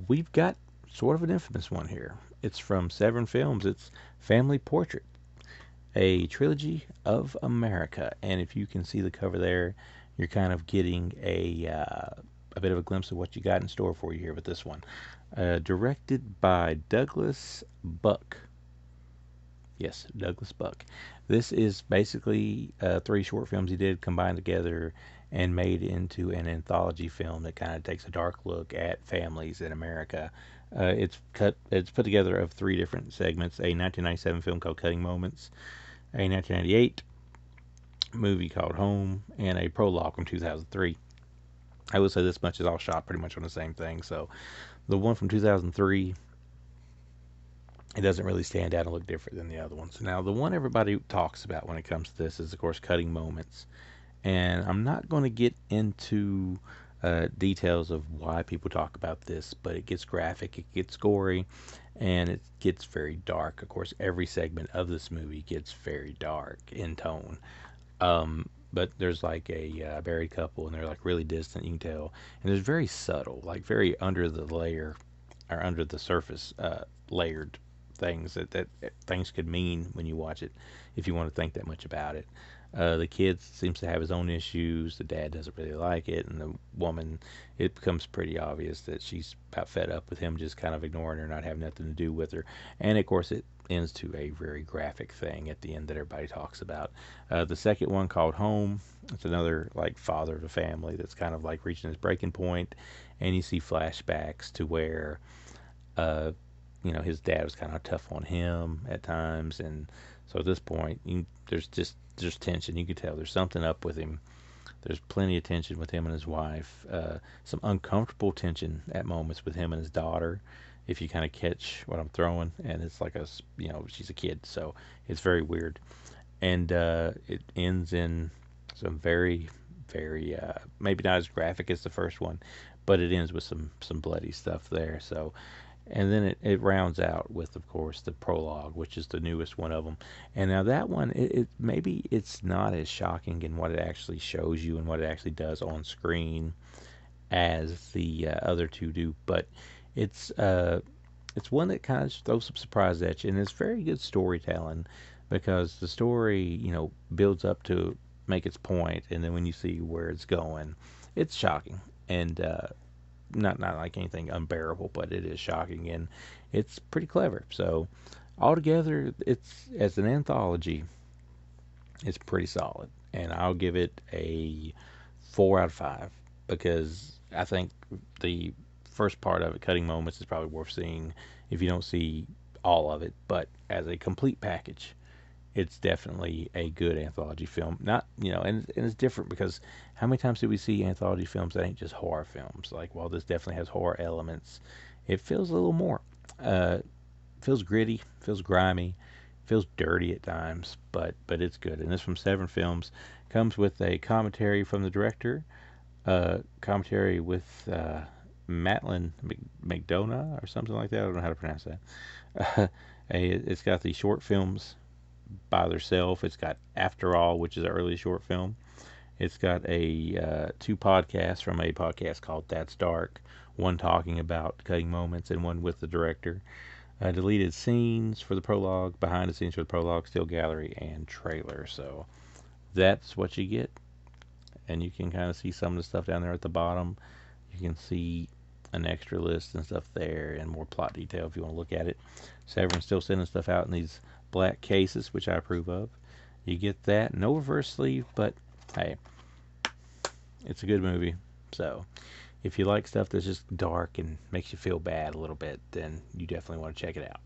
we've got sort of an infamous one here. It's from Severin Films. It's Family Portrait, a trilogy of America. And if you can see the cover there, you're kind of getting a bit of a glimpse of what you got in store for you here with this one. Directed by Douglas Buck. Yes, Douglas Buck. This is basically three short films he did combined together and made into an anthology film that kind of takes a dark look at families in America. It's put together of three different segments: a 1997 film called Cutting Moments, a 1998 movie called Home, and a prologue from 2003. I will say this much is all shot pretty much on the same thing. So the one from 2003, it doesn't really stand out and look different than the other ones. Now, the one everybody talks about when it comes to this is, of course, Cutting Moments. And I'm not going to get into details of why people talk about this, but it gets graphic, it gets gory, and it gets very dark. Of course, every segment of this movie gets very dark in tone. But there's like a married couple, and they're like really distant, you can tell. And there's very subtle, like very under the layer or under the surface, layered things that things could mean when you watch it, if you want to think that much about it. The kid seems to have his own issues. The dad doesn't really like it, and the woman, it becomes pretty obvious that she's about fed up with him just kind of ignoring her, not having nothing to do with her. And of course, it ends to a very graphic thing at the end that everybody talks about. The second one, called Home, it's another like father of a family that's kind of like reaching his breaking point, and you see flashbacks to where uh, his dad was kind of tough on him at times, and so at this point, there's tension. You can tell there's something up with him. There's plenty of tension with him and his wife. Some uncomfortable tension at moments with him and his daughter, if you kind of catch what I'm throwing. And it's like she's a kid, so it's very weird. And it ends in some very, very maybe not as graphic as the first one, but it ends with some bloody stuff there. So and then it rounds out with, of course, the prologue, which is the newest one of them. And now that one, it maybe it's not as shocking in what it actually shows you and what it actually does on screen as the other two do, but it's it's one that kind of throws some surprise at you, and it's very good storytelling because the story, builds up to make its point, and then when you see where it's going, it's shocking. And not like anything unbearable, but it is shocking, and it's pretty clever. So altogether, it's, as an anthology, it's pretty solid, and I'll give it a 4 out of 5 because I think the first part of it, Cutting Moments, is probably worth seeing if you don't see all of it. But as a complete package, it's definitely a good anthology film. Not, and it's different because how many times do we see anthology films that ain't just horror films? Like, while this definitely has horror elements, it feels a little more. Feels gritty, feels grimy, feels dirty at times, but it's good. And this from Seven Films comes with a commentary from the director, commentary with Matlin McDonough or something like that. I don't know how to pronounce that. It's got the short films by themselves. It's got After All, which is an early short film. It's got a two podcasts from a podcast called That's Dark, one talking about Cutting Moments and one with the director. Deleted scenes for the prologue, behind the scenes for the prologue, still gallery, and trailer. So that's what you get. And you can kind of see some of the stuff down there at the bottom. You can see an extra list and stuff there and more plot detail if you want to look at it. Severin's still sending stuff out in these black cases, which I approve of. You get that. No reverse sleeve, but hey, it's a good movie. So if you like stuff that's just dark and makes you feel bad a little bit, then you definitely want to check it out.